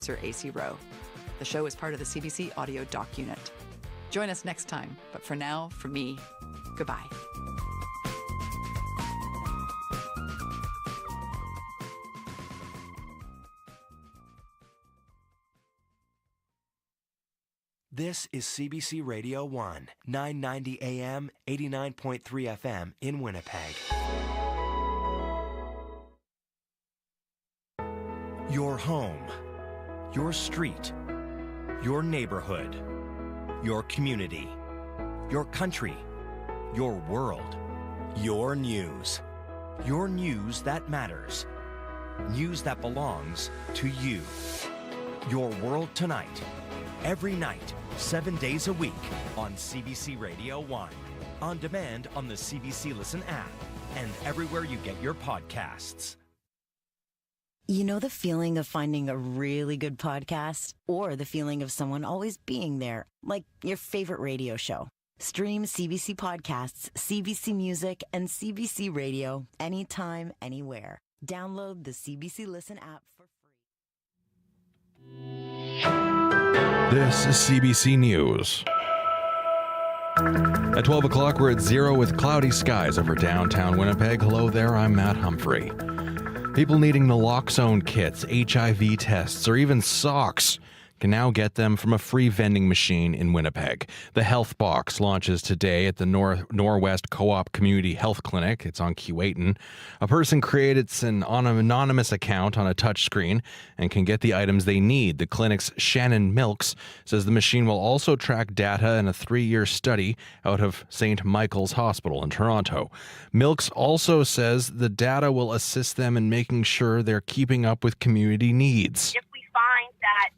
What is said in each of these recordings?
Sir AC Rowe. The show is part of the CBC Audio Doc Unit. Join us next time, but for now, from me, goodbye. This is CBC Radio 1, 990 AM, 89.3 FM in Winnipeg. Your home, your street, your neighborhood, your community, your country, your world, your news. Your news that matters. News that belongs to you. Your World Tonight. Every night, 7 days a week on CBC Radio 1. On demand on the CBC Listen app and everywhere you get your podcasts. You know the feeling of finding a really good podcast? Or the feeling of someone always being there, like your favorite radio show? Stream CBC Podcasts, CBC Music, and CBC Radio anytime, anywhere. Download the CBC Listen app for free. This is CBC News. At 12 o'clock, we're at 0 with cloudy skies over downtown Winnipeg. Hello there, I'm Matt Humphrey. People needing naloxone kits, HIV tests, or even socks can now get them from a free vending machine in Winnipeg. The Health Box launches today at the Norwest Co-op Community Health Clinic. It's on Keewatin. A person created an anonymous account on a touchscreen and can get the items they need. The clinic's Shannon Milks says the machine will also track data in a 3-year study out of St. Michael's Hospital in Toronto. Milks also says the data will assist them in making sure they're keeping up with community needs. If we find that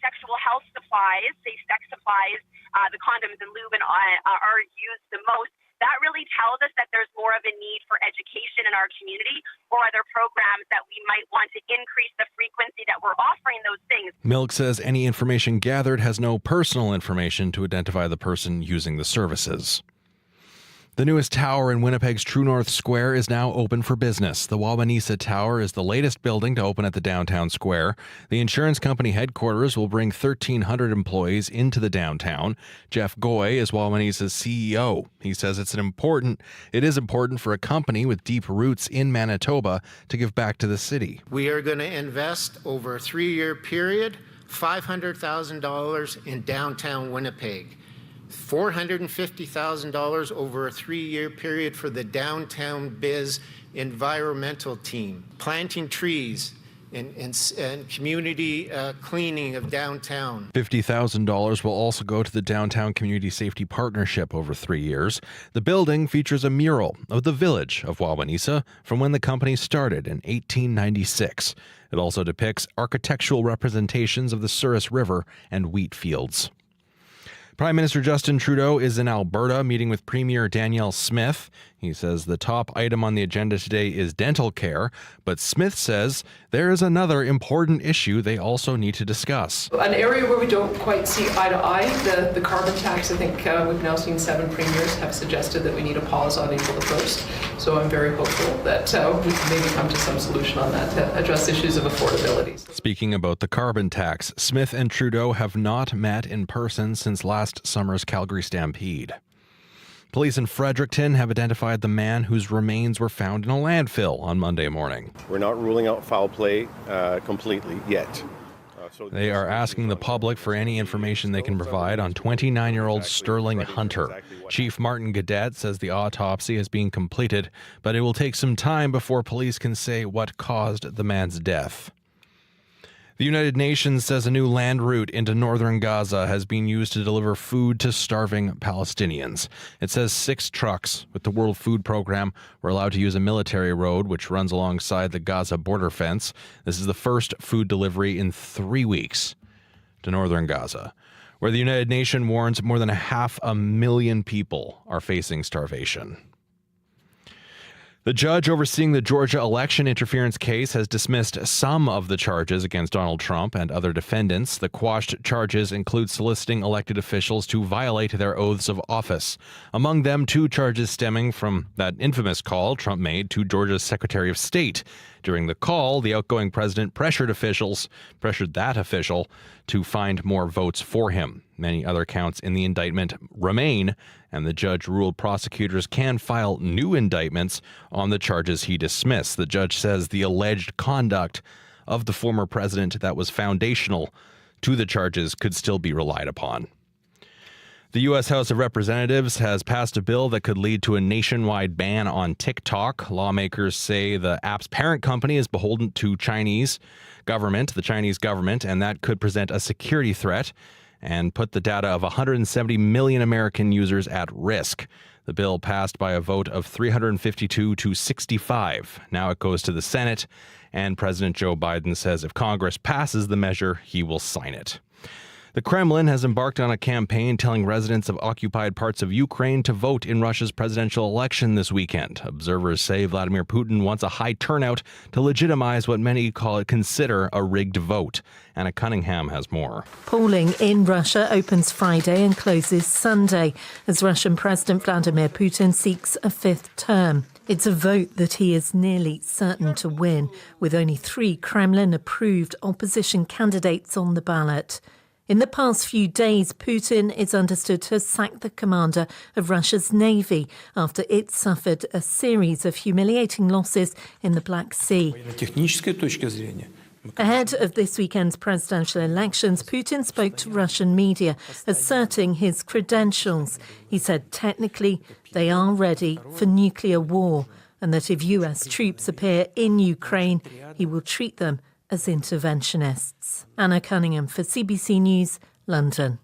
sexual health supplies, say sex supplies, the condoms and lube are used the most, that really tells us that there's more of a need for education in our community or other programs that we might want to increase the frequency that we're offering those things. Milk says any information gathered has no personal information to identify the person using the services. The newest tower in Winnipeg's True North Square is now open for business. The Wawanesa Tower is the latest building to open at the downtown square. The insurance company headquarters will bring 1,300 employees into the downtown. Jeff Goy is Wawanesa's CEO. He says it is important for a company with deep roots in Manitoba to give back to the city. We are going to invest over a 3-year period, $500,000 in downtown Winnipeg. $450,000 over a 3-year period for the Downtown Biz environmental team, planting trees and community cleaning of downtown. $50,000 will also go to the Downtown Community Safety Partnership over 3 years. The building features a mural of the village of Wawanesa from when the company started in 1896. It also depicts architectural representations of the Souris River and wheat fields. Prime Minister Justin Trudeau is in Alberta meeting with Premier Danielle Smith. He says the top item on the agenda today is dental care, but Smith says there is another important issue they also need to discuss. An area where we don't quite see eye to eye, the carbon tax. I think we've now seen 7 premiers have suggested that we need a pause on April the 1st. So I'm very hopeful that we can maybe come to some solution on that to address issues of affordability. Speaking about the carbon tax, Smith and Trudeau have not met in person since last summer's Calgary Stampede. Police in Fredericton have identified the man whose remains were found in a landfill on Monday morning. We're not ruling out foul play completely yet. They are asking the public for any information they can provide on 29-year-old Sterling Hunter. Chief Martin Gadet says the autopsy is being completed, but it will take some time before police can say what caused the man's death. The United Nations says a new land route into northern Gaza has been used to deliver food to starving Palestinians. It says 6 trucks with the World Food Program were allowed to use a military road which runs alongside the Gaza border fence. This is the first food delivery in 3 weeks to northern Gaza, where the United Nations warns more than 500,000 people are facing starvation. The judge overseeing the Georgia election interference case has dismissed some of the charges against Donald Trump and other defendants. The quashed charges include soliciting elected officials to violate their oaths of office. Among them, 2 charges stemming from that infamous call Trump made to Georgia's Secretary of State. During the call, the outgoing president pressured that official to find more votes for him. Many other counts in the indictment remain, and the judge ruled prosecutors can file new indictments on the charges he dismissed. The judge says the alleged conduct of the former president that was foundational to the charges could still be relied upon. The U.S. House of Representatives has passed a bill that could lead to a nationwide ban on TikTok. Lawmakers say the app's parent company is beholden to the Chinese government, and that could present a security threat and put the data of 170 million American users at risk. The bill passed by a vote of 352 to 65. Now it goes to the Senate, and President Joe Biden says if Congress passes the measure, he will sign it. The Kremlin has embarked on a campaign telling residents of occupied parts of Ukraine to vote in Russia's presidential election this weekend. Observers say Vladimir Putin wants a high turnout to legitimize what many consider a rigged vote. Anna Cunningham has more. Polling in Russia opens Friday and closes Sunday as Russian President Vladimir Putin seeks a fifth term. It's a vote that he is nearly certain to win, with only 3 Kremlin-approved opposition candidates on the ballot. In the past few days, Putin is understood to have sacked the commander of Russia's Navy after it suffered a series of humiliating losses in the Black Sea. Ahead of this weekend's presidential elections, Putin spoke to Russian media, asserting his credentials. He said technically they are ready for nuclear war, and that if US troops appear in Ukraine, he will treat them as interventionists. Anna Cunningham for CBC News, London.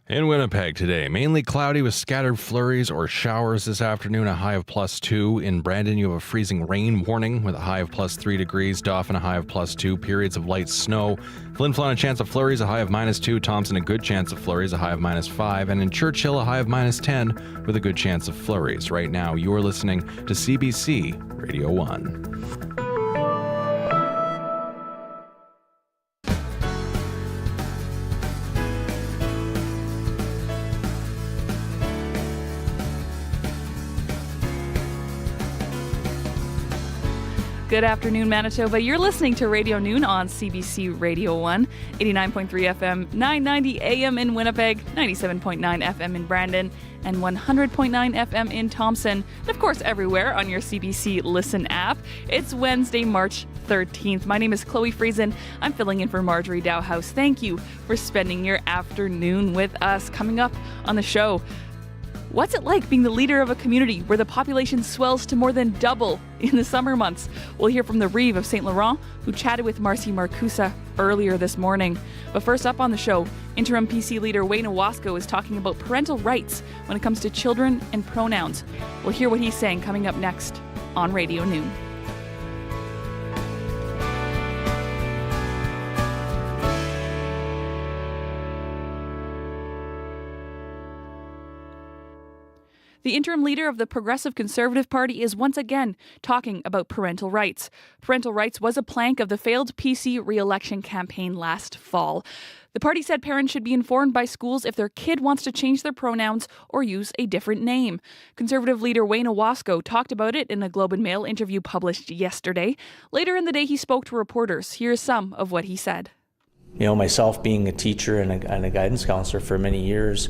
In Winnipeg today, mainly cloudy with scattered flurries or showers this afternoon, a high of +2. In Brandon, you have a freezing rain warning with a high of +3 degrees. Dauphin, a high of +2. Periods of light snow. Flin Flon, a chance of flurries, a high of -2. Thompson, a good chance of flurries, a high of -5. And in Churchill, a high of -10 with a good chance of flurries. Right now, you're listening to CBC Radio 1. Good afternoon, Manitoba. You're listening to Radio Noon on CBC Radio 1, 89.3 FM, 990 AM in Winnipeg, 97.9 FM in Brandon, and 100.9 FM in Thompson, and of course everywhere on your CBC Listen app. It's Wednesday, March 13th. My name is Chloe Friesen. I'm filling in for Marjorie Dowhouse. Thank you for spending your afternoon with us. Coming up on the show, what's it like being the leader of a community where the population swells to more than double in the summer months? We'll hear from the Reeve of St. Laurent, who chatted with Marcy Marcusa earlier this morning. But first up on the show, interim PC leader Wayne Owasco is talking about parental rights when it comes to children and pronouns. We'll hear what he's saying coming up next on Radio Noon. The interim leader of the Progressive Conservative Party is once again talking about parental rights. Parental rights was a plank of the failed PC re-election campaign last fall. The party said parents should be informed by schools if their kid wants to change their pronouns or use a different name. Conservative leader Wayne Owasco talked about it in a Globe and Mail interview published yesterday. Later in the day, he spoke to reporters. Here's some of what he said. You know, myself being a teacher and a guidance counselor for many years,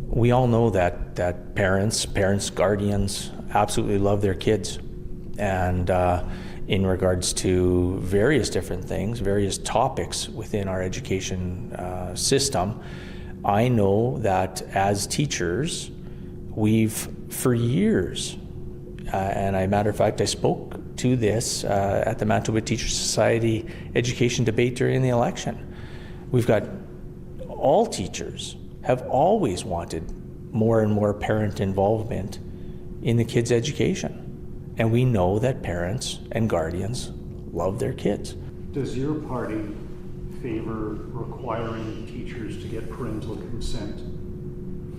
we all know that parents, guardians absolutely love their kids. And in regards to various different things, various topics within our education system, I know that as teachers, we've for years, and as a matter of fact, I spoke to this at the Manitoba Teachers Society education debate during the election. We've got all teachers have always wanted more and more parent involvement in the kids' education. And we know that parents and guardians love their kids. Does your party favor requiring teachers to get parental consent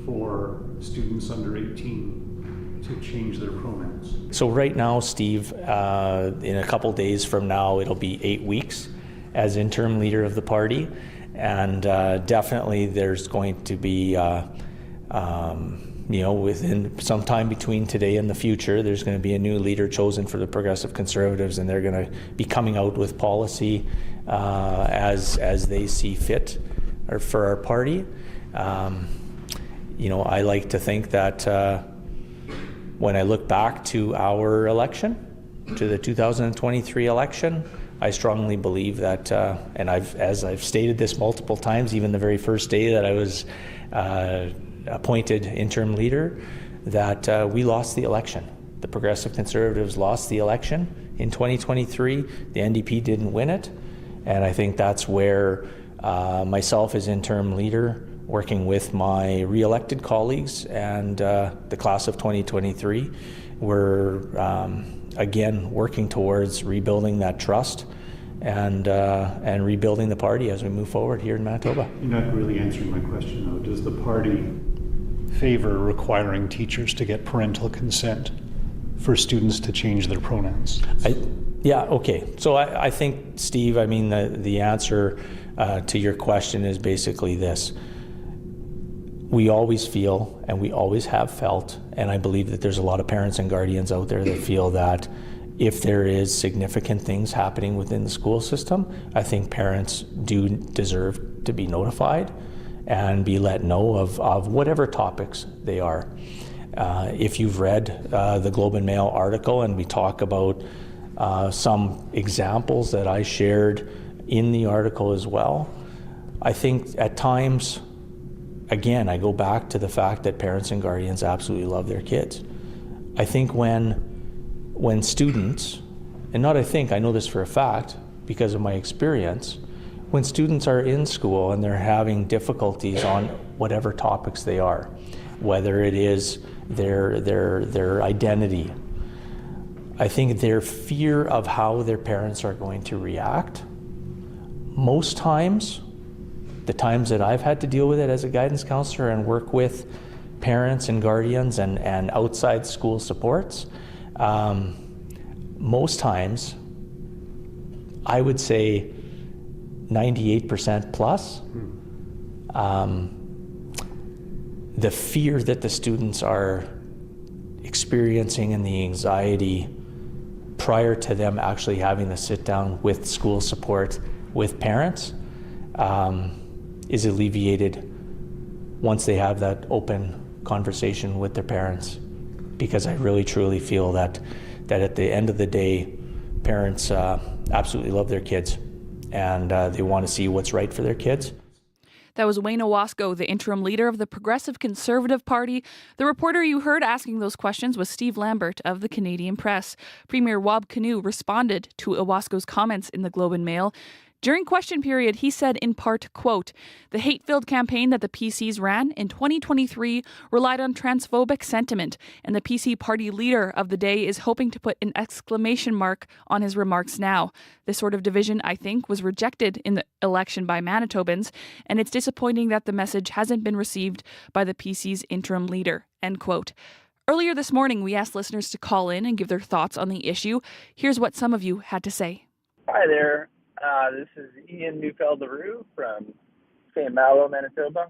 for students under 18 to change their pronouns? So right now, Steve, in a couple days from now, it'll be 8 weeks as interim leader of the party. And definitely there's going to be within some time between today and the future, there's going to be a new leader chosen for the Progressive Conservatives, and they're going to be coming out with policy as they see fit or for our party. I like to think that when I look back to our election, to the 2023 election, I strongly believe that, and as I've stated this multiple times, even the very first day that I was appointed interim leader, that we lost the election. The Progressive Conservatives lost the election in 2023. The NDP didn't win it, and I think that's where myself as interim leader, working with my re-elected colleagues and the class of 2023, we're again working towards rebuilding that trust and rebuilding the party as we move forward here in Manitoba. You're not really answering my question, though. Does the party favor requiring teachers to get parental consent for students to change their pronouns? Yeah, okay. So I think, Steve, the answer to your question is basically this. We always feel, and we always have felt, and I believe that there's a lot of parents and guardians out there that feel that if there is significant things happening within the school system, I think parents do deserve to be notified and be let know of whatever topics they are. If you've read the Globe and Mail article, and we talk about some examples that I shared in the article as well, I think at times, again, I go back to the fact that parents and guardians absolutely love their kids. I think when students, and not I think, I know this for a fact because of my experience, when students are in school and they're having difficulties on whatever topics they are, whether it is their identity, I think their fear of how their parents are going to react, most times, the times that I've had to deal with it as a guidance counselor and work with parents and guardians and outside school supports, most times, I would say 98% plus, the fear that the students are experiencing and the anxiety prior to them actually having to sit down with school support with parents is alleviated once they have that open conversation with their parents. Because I really truly feel that at the end of the day, parents absolutely love their kids and they want to see what's right for their kids. That was Wayne Owasco, the interim leader of the Progressive Conservative Party. The reporter you heard asking those questions was Steve Lambert of the Canadian Press. Premier Wab Kinew responded to Owasco's comments in the Globe and Mail. During question period, he said in part, quote, "The hate-filled campaign that the PCs ran in 2023 relied on transphobic sentiment, and the PC party leader of the day is hoping to put an exclamation mark on his remarks now. This sort of division, I think, was rejected in the election by Manitobans, and it's disappointing that the message hasn't been received by the PC's interim leader," end quote. Earlier this morning, we asked listeners to call in and give their thoughts on the issue. Here's what some of you had to say. Hi there. This is Ian Neufeld-LaRue from St. Malo, Manitoba.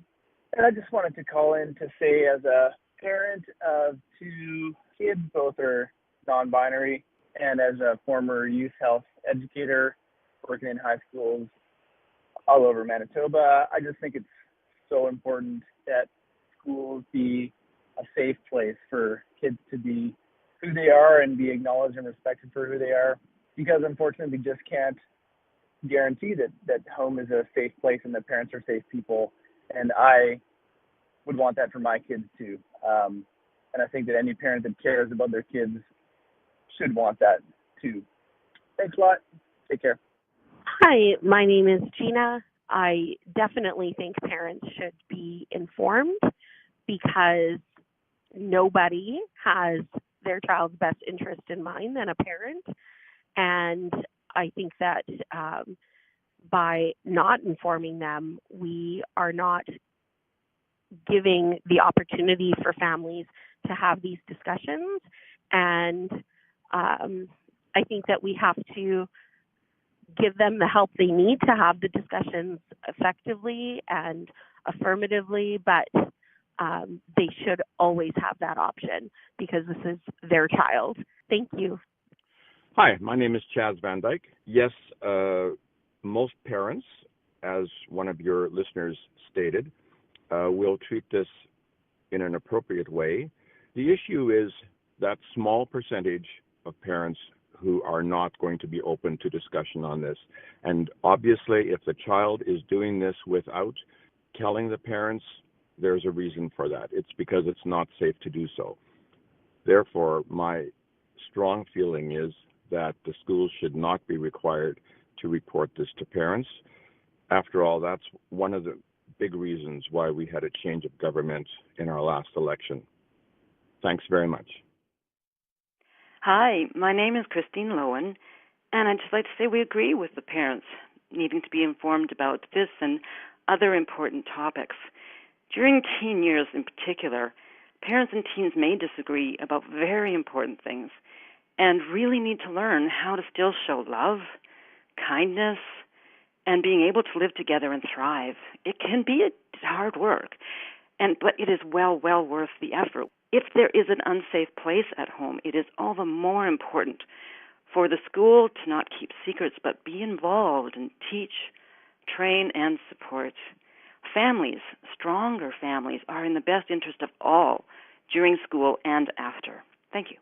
And I just wanted to call in to say, as a parent of two kids, both are non-binary, and as a former youth health educator working in high schools all over Manitoba, I just think it's so important that schools be a safe place for kids to be who they are and be acknowledged and respected for who they are. Because unfortunately, we just can't guarantee that home is a safe place and that parents are safe people. And I would want that for my kids too. And I think that any parent that cares about their kids should want that too. Thanks a lot. Take care. Hi, my name is Gina. I definitely think parents should be informed because nobody has their child's best interest in mind than a parent. And I think that by not informing them, we are not giving the opportunity for families to have these discussions. And I think that we have to give them the help they need to have the discussions effectively and affirmatively. But they should always have that option because this is their child. Thank you. Hi, my name is Chaz Van Dyke. Yes, most parents, as one of your listeners stated, will treat this in an appropriate way. The issue is that small percentage of parents who are not going to be open to discussion on this. And obviously, if the child is doing this without telling the parents, there's a reason for that. It's because it's not safe to do so. Therefore, my strong feeling is that the schools should not be required to report this to parents. After all, that's one of the big reasons why we had a change of government in our last election. Thanks very much. Hi, my name is Christine Lowen, and I'd just like to say we agree with the parents needing to be informed about this and other important topics. During teen years in particular, parents and teens may disagree about very important things and really need to learn how to still show love, kindness, and being able to live together and thrive. It can be hard work, but it is well worth the effort. If there is an unsafe place at home, it is all the more important for the school to not keep secrets, but be involved and teach, train, and support. Families, stronger families, are in the best interest of all during school and after. Thank you.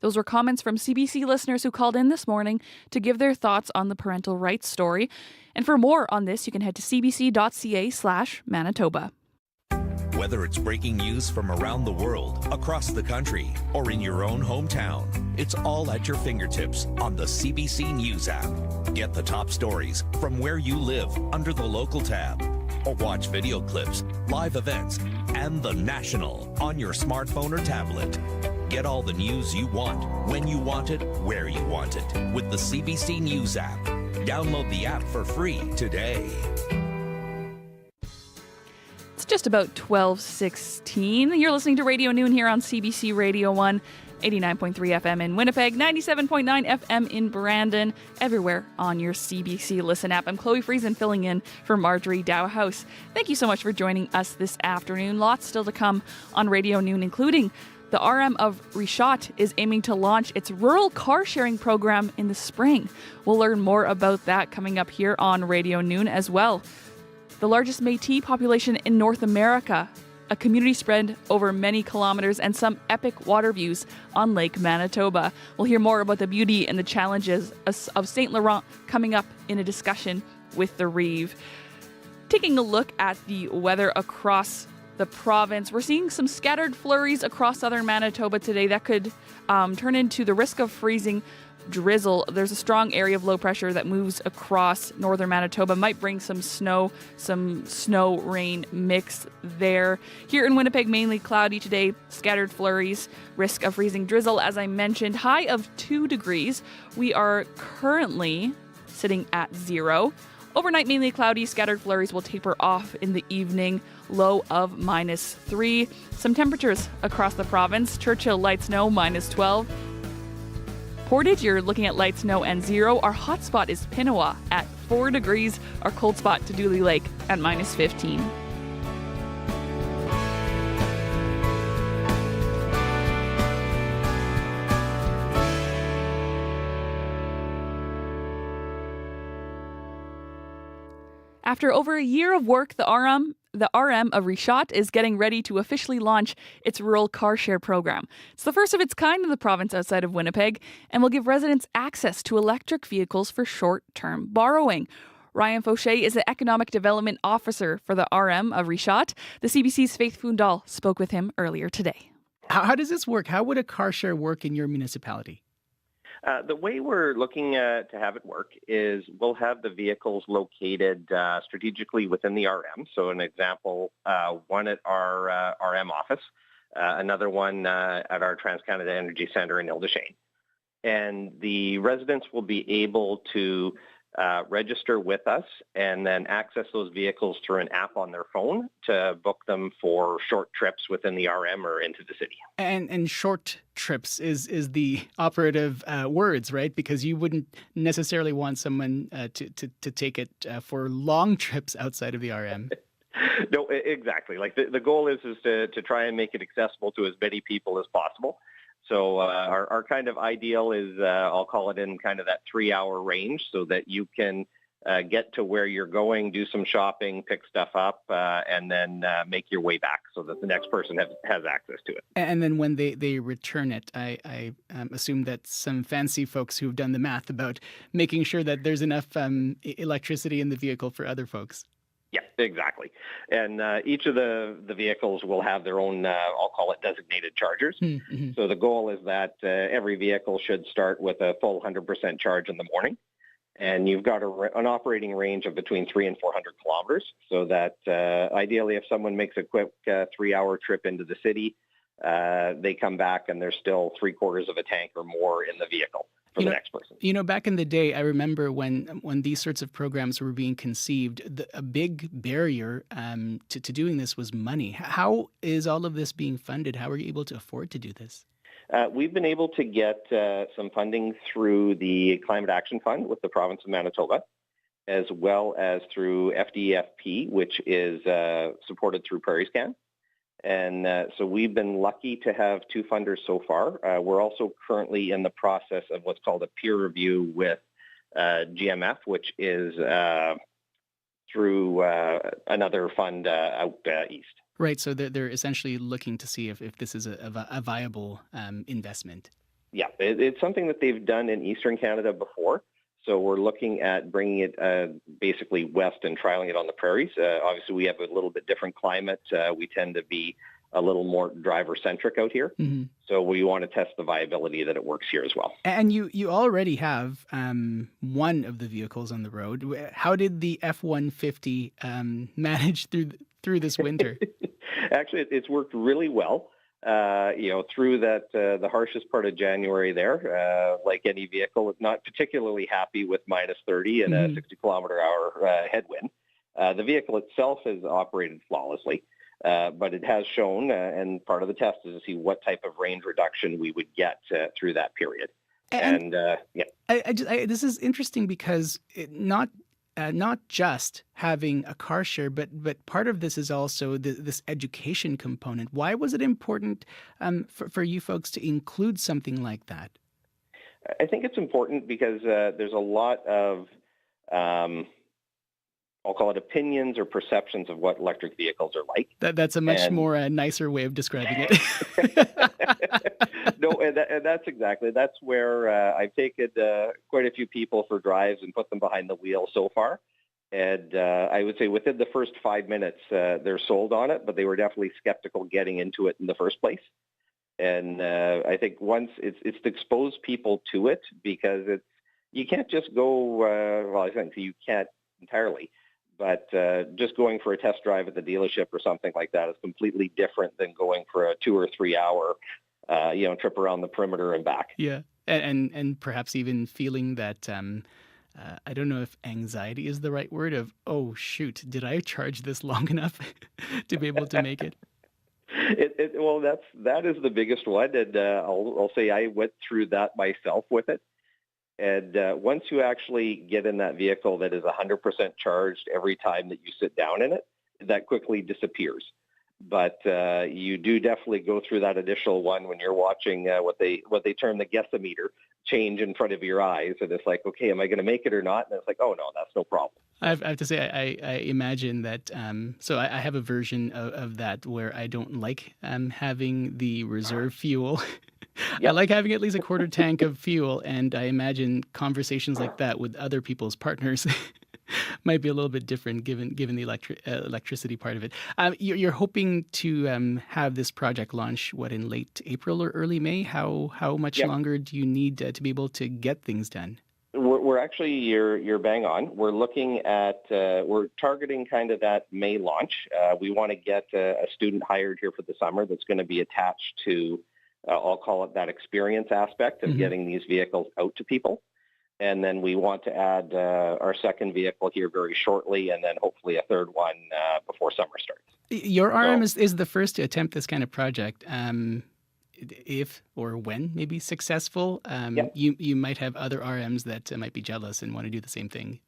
Those were comments from CBC listeners who called in this morning to give their thoughts on the parental rights story. And for more on this, you can head to cbc.ca/Manitoba. Whether it's breaking news from around the world, across the country, or in your own hometown, it's all at your fingertips on the CBC News app. Get the top stories from where you live under the local tab, or watch video clips, live events, and the national on your smartphone or tablet. Get all the news you want, when you want it, where you want it, with the CBC News app. Download the app for free today. It's just about 12:16. You're listening to Radio Noon here on CBC Radio 1, 89.3 FM in Winnipeg, 97.9 FM in Brandon, everywhere on your CBC Listen app. I'm Chloe Friesen filling in for Marjorie Dowhouse. Thank you so much for joining us this afternoon. Lots still to come on Radio Noon, including the RM of Richat is aiming to launch its rural car sharing program in the spring. We'll learn more about that coming up here on Radio Noon as well. The largest Métis population in North America, a community spread over many kilometers, and some epic water views on Lake Manitoba. We'll hear more about the beauty and the challenges of St. Laurent coming up in a discussion with the Reeve. Taking a look at the weather across the province, we're seeing some scattered flurries across southern Manitoba today that could turn into the risk of freezing drizzle. There's a strong area of low pressure that moves across northern Manitoba, might bring some snow rain mix there. Here in Winnipeg, mainly cloudy today, scattered flurries, risk of freezing drizzle, as I mentioned, high of 2 degrees. We are currently sitting at 0. Overnight, mainly cloudy, scattered flurries will taper off in the evening, low of -3. Some temperatures across the province. Churchill, light snow, -12. Portage, you're looking at light snow and 0. Our hot spot is Pinawa at 4 degrees. Our cold spot to Dooley Lake at -15. After over a year of work, the RM of Richat is getting ready to officially launch its rural car share program. It's the first of its kind in the province outside of Winnipeg and will give residents access to electric vehicles for short-term borrowing. Ryan Fauché is the Economic Development Officer for the RM of Richat. The CBC's Faith Fundal spoke with him earlier today. How does this work? How would a car share work in your municipality? The way we're looking to have it work is we'll have the vehicles located strategically within the RM. So an example, one at our RM office, another one at our TransCanada Energy Centre in Ildeshane. And the residents will be able to register with us and then access those vehicles through an app on their phone to book them for short trips within the RM or into the city. And short trips is the operative words, right? Because you wouldn't necessarily want someone to take it for long trips outside of the RM. No, exactly. Like the goal is to try and make it accessible to as many people as possible. So our kind of ideal is I'll call it in kind of that 3-hour range, so that you can get to where you're going, do some shopping, pick stuff up, and then make your way back, so that the next person has access to it. And then when they return it, I assume that some fancy folks who've done the math about making sure that there's enough electricity in the vehicle for other folks. Yeah, exactly. And each of the vehicles will have their own, I'll call it designated chargers. Mm-hmm. So the goal is that every vehicle should start with a full 100% charge in the morning. And you've got an operating range of between 300 and 400 kilometers, so that ideally if someone makes a quick 3-hour trip into the city, they come back and there's still 3/4 of a tank or more in the vehicle for the next person. Back in the day, I remember when these sorts of programs were being conceived, a big barrier to doing this was money. How is all of this being funded? How are you able to afford to do this? We've been able to get some funding through the Climate Action Fund with the province of Manitoba, as well as through FDFP, which is supported through PrairieScan. And so we've been lucky to have 2 funders so far. We're also currently in the process of what's called a peer review with GMF, which is through another fund out east. Right, so they're essentially looking to see if this is a viable investment. Yeah, it's something that they've done in Eastern Canada before. So we're looking at bringing it basically west and trialing it on the prairies. Obviously, we have a little bit different climate. We tend to be a little more driver-centric out here. Mm-hmm. So we want to test the viability that it works here as well. And you already have one of the vehicles on the road. How did the F-150 manage through this winter? Actually, it's worked really well. Through that the harshest part of January there, like any vehicle, it's not particularly happy with minus 30 and a 60-kilometer-hour headwind. The vehicle itself has operated flawlessly, but it has shown, and part of the test is to see what type of range reduction we would get through that period. And this is interesting because not just having a car share, but part of this is also this education component. Why was it important for you folks to include something like that? I think it's important because there's a lot of, I'll call it opinions or perceptions of what electric vehicles are like. That's a much more nicer way of describing it. No, and that's where I've taken quite a few people for drives and put them behind the wheel so far. And I would say within the first 5 minutes, they're sold on it, but they were definitely skeptical getting into it in the first place. And I think once it's to expose people to it, because you can't just go, I think you can't entirely, but just going for a test drive at the dealership or something like that is completely different than going for a 2 or 3 hour trip around the perimeter and back. Yeah, and perhaps even feeling that, I don't know if anxiety is the right word, of, oh, shoot, did I charge this long enough to be able to make it? Well, that is the biggest one, and I'll say I went through that myself with it. And once you actually get in that vehicle that is 100% charged every time that you sit down in it, that quickly disappears. But you do definitely go through that initial one when you're watching what they term the guessometer change in front of your eyes, and it's like, okay, am I going to make it or not? And it's like, oh no, that's no problem. I have to say, I imagine that. So I have a version of that where I don't like having the reserve fuel. Yep. I like having at least a quarter tank of fuel, and I imagine conversations like that with other people's partners might be a little bit different given the electricity part of it. You're hoping to have this project launch, in late April or early May? How much longer do you need to be able to get things done? We're actually, you're bang on. We're looking at, we're targeting kind of that May launch. We want to get a student hired here for the summer that's going to be attached to, I'll call it that experience aspect of getting these vehicles out to people. And then we want to add our second vehicle here very shortly, and then hopefully a third one before summer starts. Your RM is the first to attempt this kind of project. If or when maybe successful, you might have other RMs that might be jealous and want to do the same thing.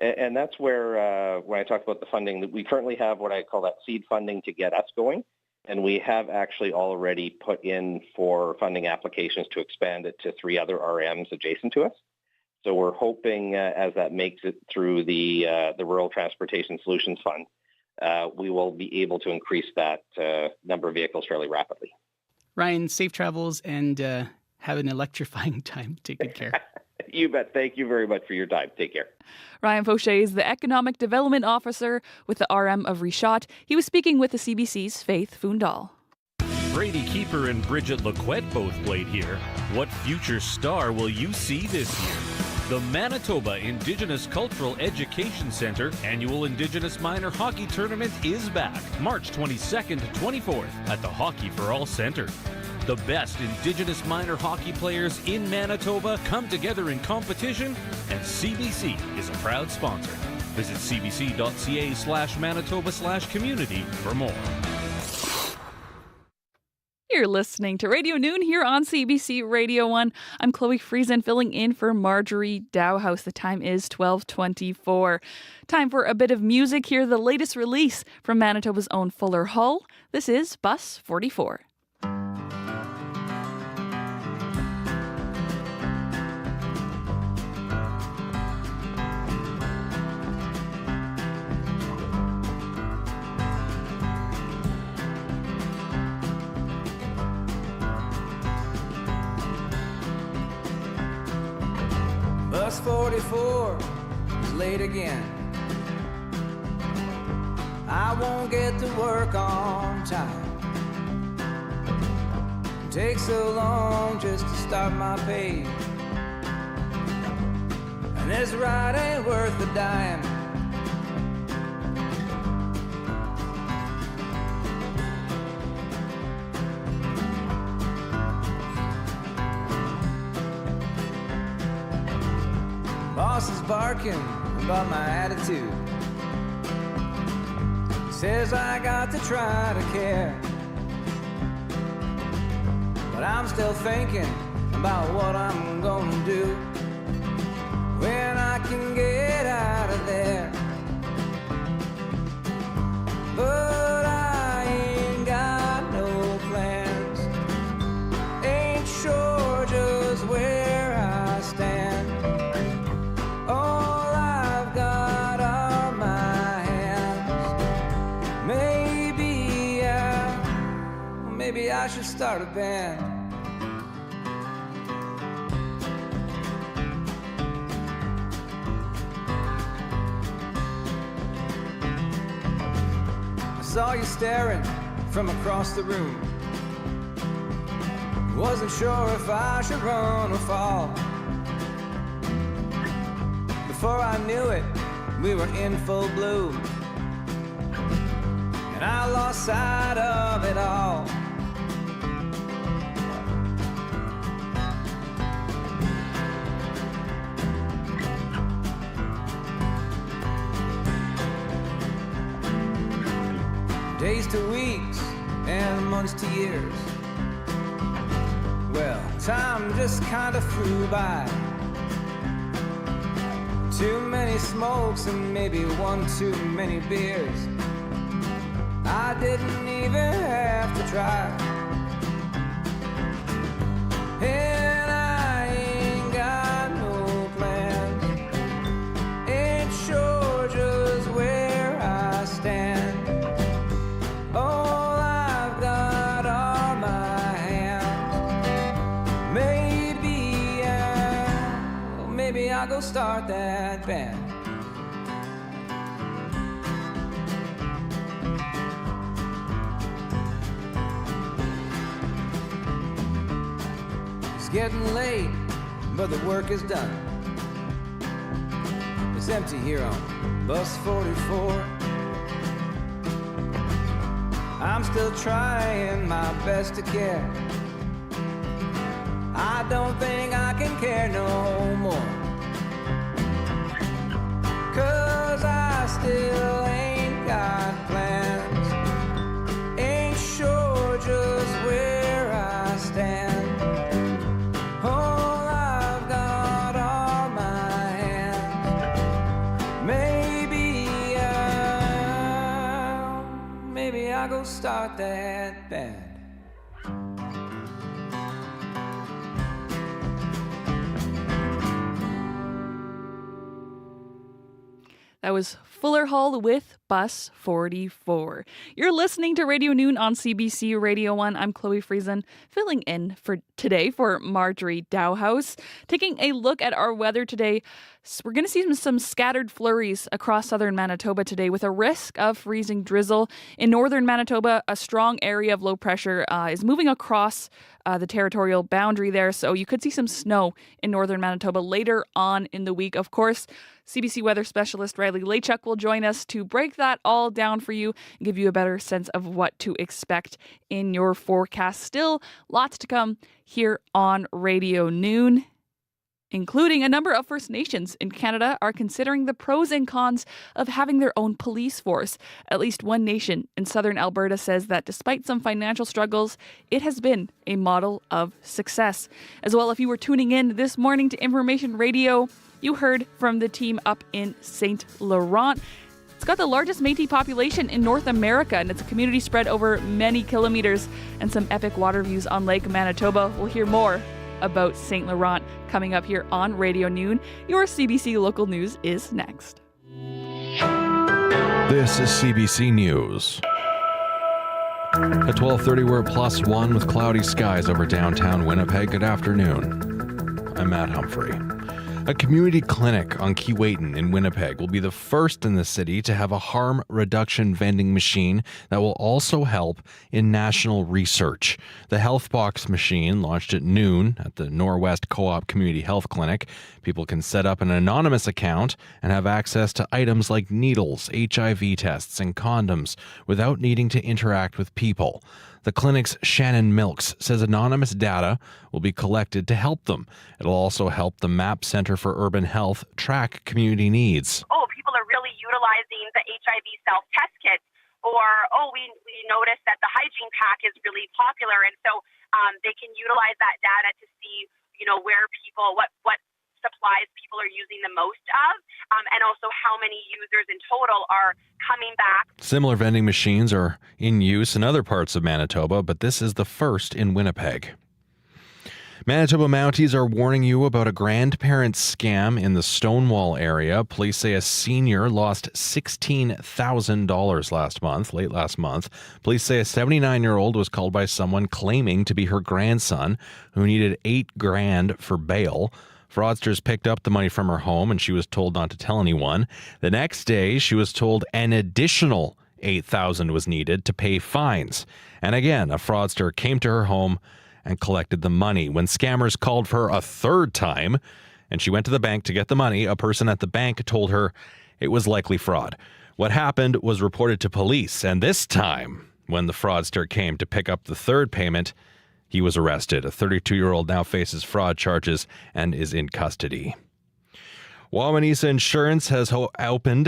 And that's where, when I talk about the funding, we currently have what I call that seed funding to get us going. And we have actually already put in for funding applications to expand it to 3 other RMs adjacent to us. So we're hoping as that makes it through the Rural Transportation Solutions Fund, we will be able to increase that number of vehicles fairly rapidly. Ryan, safe travels and have an electrifying time. Take good care. You bet. Thank you very much for your time. Take care. Ryan Fauché is the Economic Development Officer with the RM of Richat. He was speaking with the CBC's Faith Fundal. Brady Keeper and Bridget Laquette both played here. What future star will you see this year? The Manitoba Indigenous Cultural Education Centre Annual Indigenous Minor Hockey Tournament is back March 22nd to 24th at the Hockey for All Centre. The best Indigenous minor hockey players in Manitoba come together in competition, and CBC is a proud sponsor. Visit cbc.ca/Manitoba/community for more. You're listening to Radio Noon here on CBC Radio 1. I'm Chloe Friesen filling in for Marjorie Dowhouse. The time is 12:24. Time for a bit of music. Here, the latest release from Manitoba's own Fuller Hull. This is Bus 44. Bus 44 is late again. I won't get to work on time. It takes so long just to start my page, and this ride ain't worth a dime. Boss is barking about my attitude. Says I got to try to care, but I'm still thinking about what I'm gonna do when I can get out of there. But I ain't got no plans, ain't sure just where I stand. All I've got are my hands. Maybe I should start a band. I saw you staring from across the room. Wasn't sure if I should run or fall. Before I knew it, we were in full bloom, and I lost sight of it all. Days to weeks and months to years. Well, time just kind of flew by. Too many smokes and maybe one too many beers. I didn't even have to try. And I ain't got no plans, ain't sure just where I stand. All I've got are my hands. Maybe I'll go start that band. It's getting late, but the work is done. It's empty here on Bus 44. I'm still trying my best to care. I don't think I can care no more, 'cause I still ain't got plans, ain't sure just where I stand. All I've got are my hands. I go start that band. That was Fuller Hall with Bus 44. You're listening to Radio Noon on CBC Radio 1. I'm Chloe Friesen, filling in for today for Marjorie Dowhouse. Taking a look at our weather today, we're going to see some scattered flurries across southern Manitoba today with a risk of freezing drizzle. In northern Manitoba, a strong area of low pressure is moving across the territorial boundary there, so you could see some snow in northern Manitoba later on in the week. Of course, CBC weather specialist Riley Lachuk will join us to break that all down for you and give you a better sense of what to expect in your forecast. Still, lots to come here on Radio Noon, including a number of First Nations in Canada are considering the pros and cons of having their own police force. At least one nation in southern Alberta says that despite some financial struggles, it has been a model of success. As well, if you were tuning in this morning to Information Radio, you heard from the team up in St. Laurent. It's got the largest Métis population in North America, and it's a community spread over many kilometers and some epic water views on Lake Manitoba. We'll hear more about St. Laurent coming up here on Radio Noon. Your CBC Local News is next. This is CBC News. At 12:30, we're at +1 with cloudy skies over downtown Winnipeg. Good afternoon. I'm Matt Humphrey. A community clinic on Keewatin in Winnipeg will be the first in the city to have a harm reduction vending machine that will also help in national research. The Health Box machine, launched at noon at the Norwest Co-op Community Health Clinic. People can set up an anonymous account and have access to items like needles, HIV tests, and condoms without needing to interact with people. The clinic's Shannon Milks says anonymous data will be collected to help them. It'll also help the MAP Center for Urban Health track community needs. People are really utilizing the HIV self-test kits, or, we noticed that the hygiene pack is really popular, and so they can utilize that data to see, where people, what supplies people are using the most of, and also how many users in total are coming back. Similar vending machines are in use in other parts of Manitoba, but this is the first in Winnipeg. Manitoba Mounties are warning you about a grandparent scam in the Stonewall area. Police say a senior lost $16,000 late last month. Police say a 79-year-old was called by someone claiming to be her grandson who needed $8,000 for bail. Fraudsters picked up the money from her home and she was told not to tell anyone. The next day, she was told an additional $8,000 was needed to pay fines. And again, a fraudster came to her home and collected the money. When scammers called for her a third time and she went to the bank to get the money, a person at the bank told her it was likely fraud. What happened was reported to police, and this time, when the fraudster came to pick up the third payment, he was arrested. A 32-year-old now faces fraud charges and is in custody. Wawanesa Insurance has opened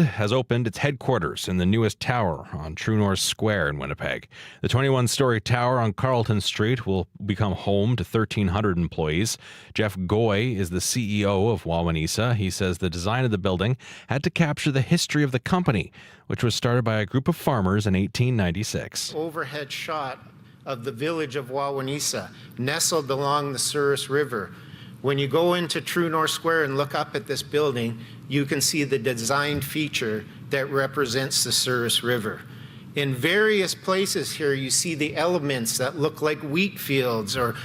its headquarters in the newest tower on True North Square in Winnipeg. The 21-story tower on Carleton Street will become home to 1,300 employees. Jeff Goy is the CEO of Wawanesa. He says the design of the building had to capture the history of the company, which was started by a group of farmers in 1896. Overhead shot of the village of Wawanesa, nestled along the Souris River. When you go into True North Square and look up at this building, you can see the design feature that represents the Souris River. In various places here, you see the elements that look like wheat fields or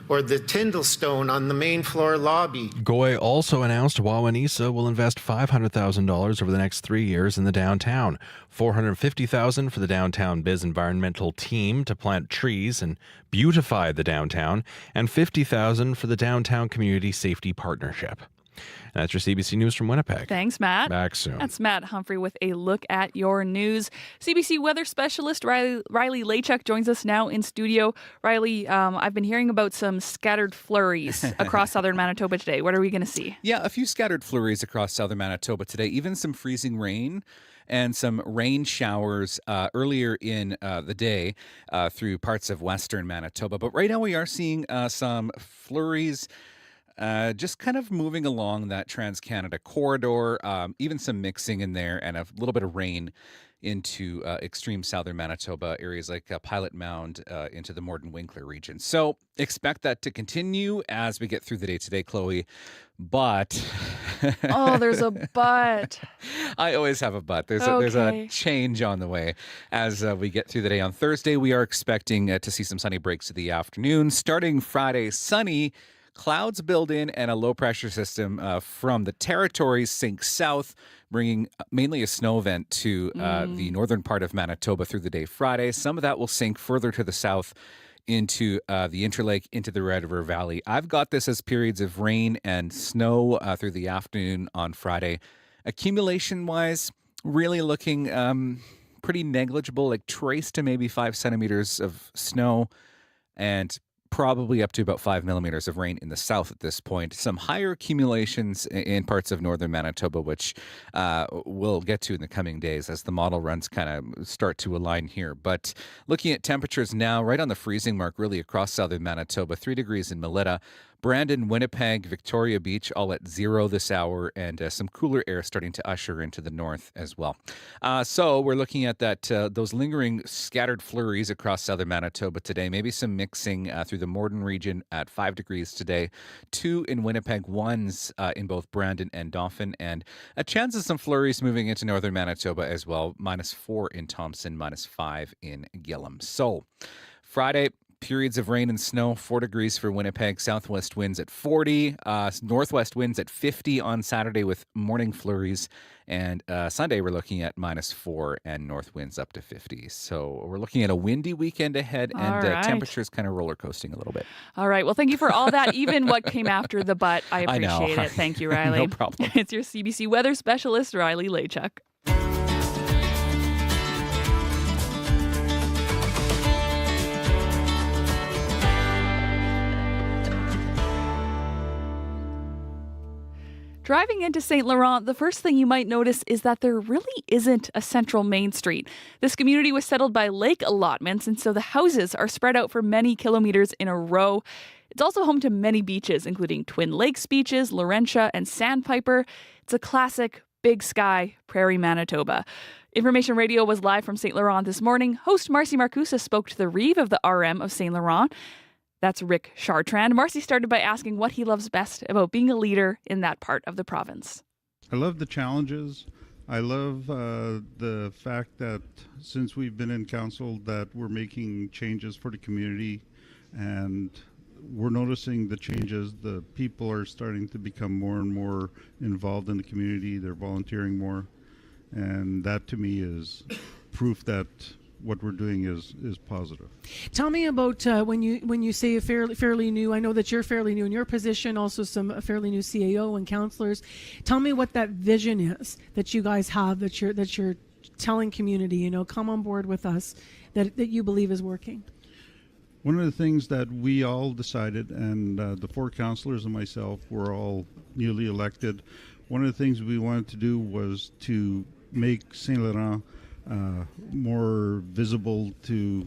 the Tyndall stone on the main floor lobby. Goy also announced Wawanesa will invest $500,000 over the next 3 years in the downtown. $450,000 for the downtown biz environmental team to plant trees and beautify the downtown, and $50,000 for the downtown community safety partnership. And that's your CBC News from Winnipeg. Thanks, Matt. Back soon. That's Matt Humphrey with a look at your news. CBC weather specialist Riley Lachuk joins us now in studio. Riley, I've been hearing about some scattered flurries across southern Manitoba today. What are we going to see? Yeah, a few scattered flurries across southern Manitoba today, even some freezing rain and some rain showers earlier in the day through parts of western Manitoba. But right now we are seeing some flurries just kind of moving along that Trans-Canada corridor, even some mixing in there and a little bit of rain into extreme southern Manitoba, areas like Pilot Mound into the Morden-Winkler region. So expect that to continue as we get through the day today, Chloe. But Oh, there's a but. I always have a but. There's Okay. a change on the way as we get through the day. On Thursday, we are expecting to see some sunny breaks of the afternoon. Starting Friday, sunny. Clouds build in and a low pressure system from the territories sink south, bringing mainly a snow event to the northern part of Manitoba through the day Friday. Some of that will sink further to the south into the Interlake, into the Red River Valley. I've got this as periods of rain and snow through the afternoon on Friday. Accumulation-wise, really looking pretty negligible, like trace to maybe 5 centimeters of snow and probably up to about 5 millimeters of rain in the south at this point. Some higher accumulations in parts of northern Manitoba, which we'll get to in the coming days as the model runs kind of start to align here. But looking at temperatures now, right on the freezing mark, really across southern Manitoba, 3 degrees in Melita, Brandon, Winnipeg, Victoria Beach, all at 0 this hour, and some cooler air starting to usher into the north as well. So we're looking at that those lingering scattered flurries across southern Manitoba today. Maybe some mixing through the Morden region at 5 degrees today, 2 in Winnipeg, 1s in both Brandon and Dauphin, and a chance of some flurries moving into northern Manitoba as well. -4 in Thompson, -5 in Gillam. So Friday, periods of rain and snow, 4 degrees for Winnipeg, southwest winds at 40, northwest winds at 50 on Saturday with morning flurries. And Sunday, we're looking at -4 and north winds up to 50. So we're looking at a windy weekend ahead, and All right. temperatures kind of roller coasting a little bit. All right. Well, thank you for all that. Even what came after the but, I I know. appreciate it. Thank you, Riley. No problem. It's your CBC weather specialist, Riley Lachuk. Driving into St. Laurent, the first thing you might notice is that there really isn't a central main street. This community was settled by lake allotments, and so the houses are spread out for many kilometers in a row. It's also home to many beaches, including Twin Lakes beaches, Laurentia, and Sandpiper. It's a classic big sky prairie Manitoba. Information Radio was live from St. Laurent this morning. Host Marcy Marcusa spoke to the Reeve of the RM of St. Laurent. That's Rick Chartrand. Marcy started by asking what he loves best about being a leader in that part of the province. I love the challenges. I love the fact that since we've been in council that we're making changes for the community, and we're noticing the changes. The people are starting to become more and more involved in the community. They're volunteering more. And that to me is proof that what we're doing is positive. Tell me about when you say a fairly new. I know that you're fairly new in your position. Also, a fairly new CAO and councillors. Tell me what that vision is that you guys have. That you're telling community. Come on board with us. That you believe is working. One of the things that we all decided, and the 4 councillors and myself were all newly elected. One of the things we wanted to do was to make St. Laurent more visible to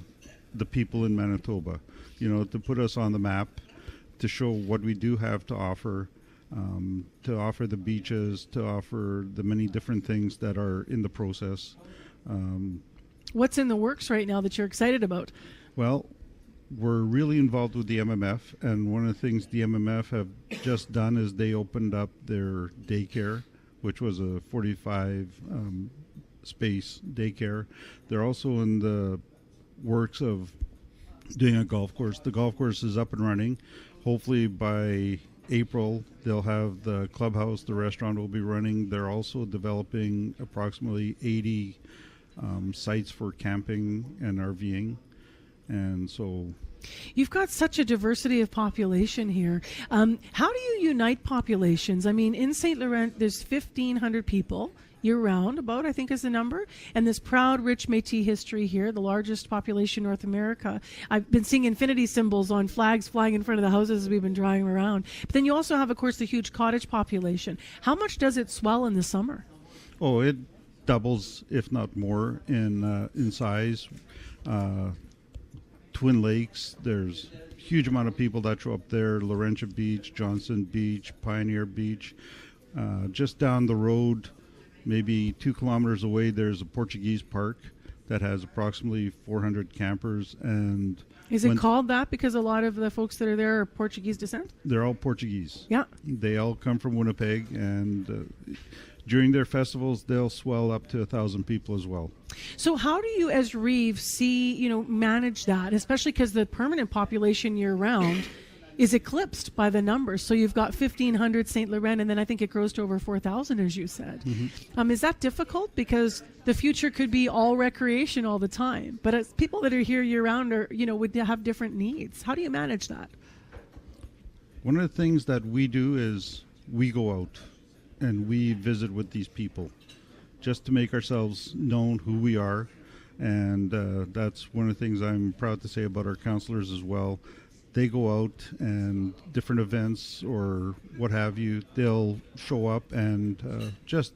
the people in Manitoba, to put us on the map, to show what we do have to offer the beaches, to offer the many different things that are in the process. What's in the works right now that you're excited about? Well, we're really involved with the MMF, and one of the things the MMF have just done is they opened up their daycare, which was a 45 space daycare. They're also in the works of doing a golf course. The golf course is up and running. Hopefully by April they'll have the clubhouse, the restaurant will be running. They're also developing approximately 80 sites for camping and RVing. And so you've got such a diversity of population here. How do you unite populations? I mean, in St. Laurent, there's 1,500 people year-round, about, I think is the number, and this proud, rich Métis history here, the largest population in North America. I've been seeing infinity symbols on flags flying in front of the houses as we've been driving around. But then you also have, of course, the huge cottage population. How much does it swell in the summer? Oh, it doubles, if not more, in size. Twin Lakes, there's a huge amount of people that show up there. Laurentia Beach, Johnson Beach, Pioneer Beach. Just down the road, maybe 2 kilometers away, there's a Portuguese park that has approximately 400 campers. And is it called that because a lot of the folks that are there are Portuguese descent? They're all Portuguese. Yeah. They all come from Winnipeg, and during their festivals, they'll swell up to 1,000 people as well. So how do you, as Reeve, manage that, especially because the permanent population year-round is eclipsed by the numbers? So you've got 1,500 St. Laurent, and then I think it grows to over 4,000, as you said. Mm-hmm. Is that difficult? Because the future could be all recreation all the time, but as people that are here year-round would have different needs. How do you manage that? One of the things that we do is we go out and we visit with these people just to make ourselves known who we are. And that's one of the things I'm proud to say about our counselors as well. They go out and different events or what have you, they'll show up and just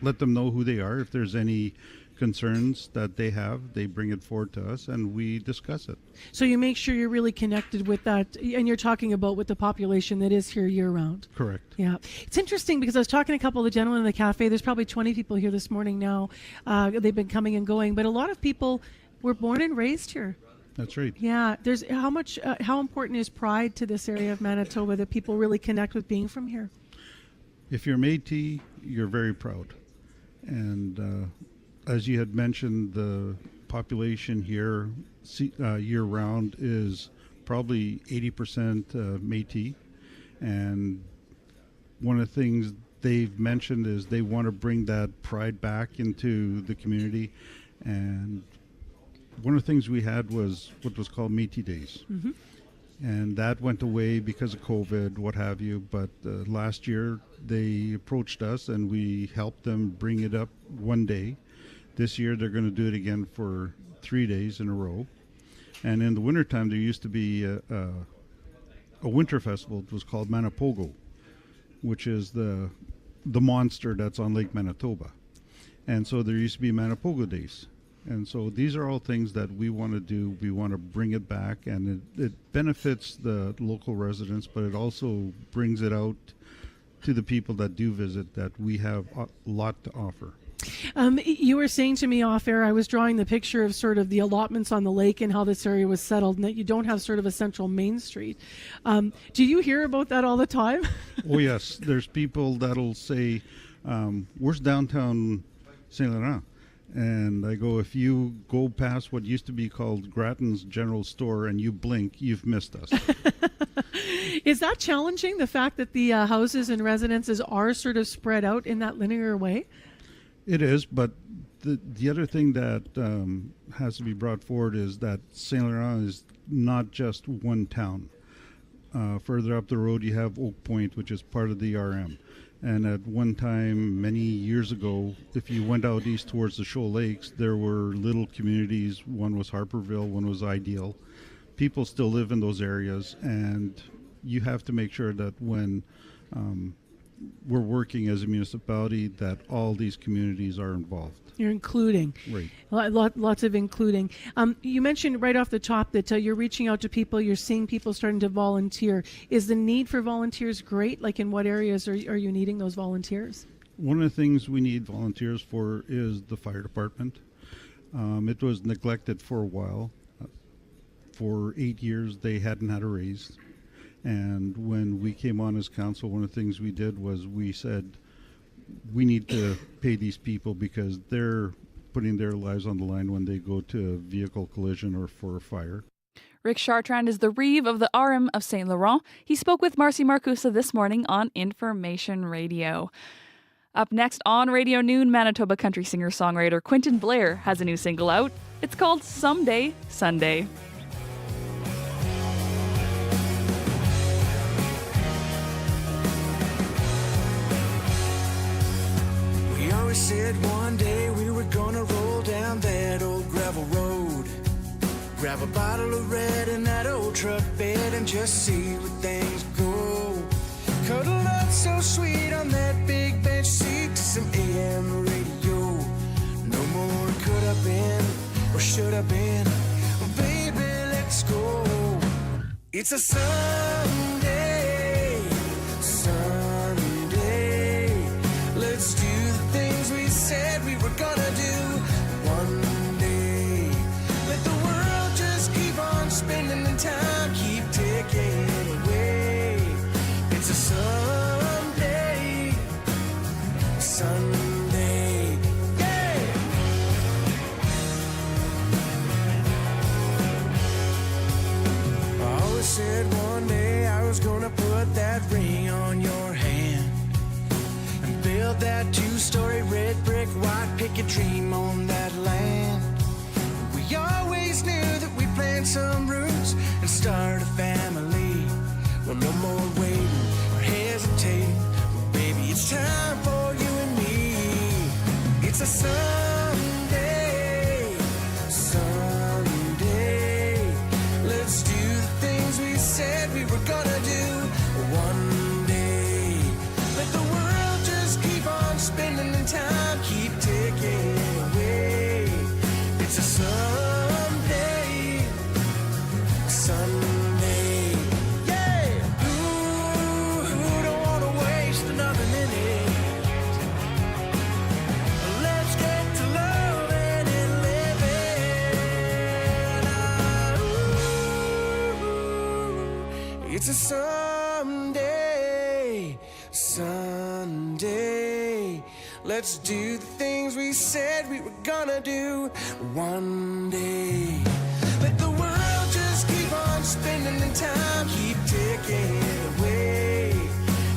let them know who they are. If there's any concerns that they have, they bring it forward to us and we discuss it. So you make sure you're really connected with that, and you're talking about with the population that is here year-round. Correct. Yeah. It's interesting because I was talking to a couple of the gentlemen in the cafe. There's probably 20 people here this morning now. They've been coming and going, but a lot of people were born and raised here. That's right. Yeah. There's how important is pride to this area of Manitoba that people really connect with being from here? If you're Métis, you're very proud. And as you had mentioned, the population here year-round is probably 80% Métis. And one of the things they've mentioned is they want to bring that pride back into the community. And one of the things we had was what was called Métis Days. Mm-hmm. And that went away because of COVID, what have you. But last year, they approached us and we helped them bring it up one day. This year, they're going to do it again for 3 days in a row. And in the wintertime, there used to be a winter festival. It was called Manipogo, which is the monster that's on Lake Manitoba. And so there used to be Manipogo Days. And so these are all things that we want to do. We want to bring it back, and it benefits the local residents, but it also brings it out to the people that do visit that we have a lot to offer. You were saying to me off air, I was drawing the picture of sort of the allotments on the lake and how this area was settled, and that you don't have sort of a central main street. Do you hear about that all the time? Oh, yes. There's people that'll say, where's downtown St. Laurent? And I go, if you go past what used to be called Grattan's General Store and you blink, you've missed us. Is that challenging, the fact that the houses and residences are sort of spread out in that linear way? It is, but the other thing that has to be brought forward is that St. Laurent is not just one town. Further up the road, you have Oak Point, which is part of the RM. And at one time, many years ago, if you went out east towards the Shoal Lakes, there were little communities. One was Harperville, one was Ideal. People still live in those areas, and you have to make sure that when we're working as a municipality, that all these communities are involved. You're including. Right. Lots of including. You mentioned right off the top that you're reaching out to people, you're seeing people starting to volunteer. Is the need for volunteers great? Like, in what areas are you needing those volunteers? One of the things we need volunteers for is the fire department. It was neglected for a while. For 8 years, they hadn't had a raise. And when we came on as council, one of the things we did was we said, we need to pay these people because they're putting their lives on the line when they go to a vehicle collision or for a fire. Rick Chartrand is the Reeve of the RM of St. Laurent. He spoke with Marcy Marcusa this morning on Information Radio. Up next on Radio Noon, Manitoba country singer-songwriter Quentin Blair has a new single out. It's called Someday Sunday. Said one day we were gonna roll down that old gravel road, grab a bottle of red in that old truck bed and just see where things go. Cuddle up so sweet on that big bench seat to some AM radio. No more could have been or should have been. Baby, let's go It's a Sunday, Sunday. Let's do the things we said we were gonna do one day. Let the world just keep on spinning and time keep ticking away. It's a Sunday, Sunday, yeah. I always said one day I was gonna put that ring on your hand and build that two-story red brick white picket dream on that land. We always knew that we plant some roots and start a family. Well, no more waiting or hesitating. Baby, it's time for you and me. It's a Sunday, Sunday. Let's do the things we said we were gonna do one day. Let the world just keep on spinning and time keep ticking away. It's a Sunday, Sunday, yeah. Who don't wanna waste another minute? Let's get to loving and living. It's a Sunday, Sunday. Let's do the things we said we were gonna do one day. Let the world just keep on spinning and time keep ticking away.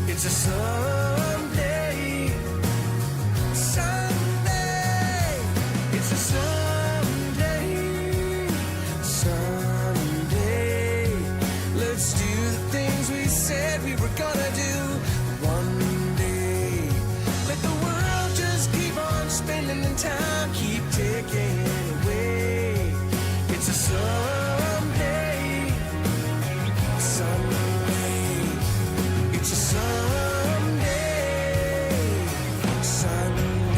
It's a Sunday, Sunday. It's a Sunday, Sunday. Let's do the things we said we were gonna do one day. Let the world just keep on spinning and time keep ticking away. It's a Sunday, Sunday. It's a Sunday, Sunday.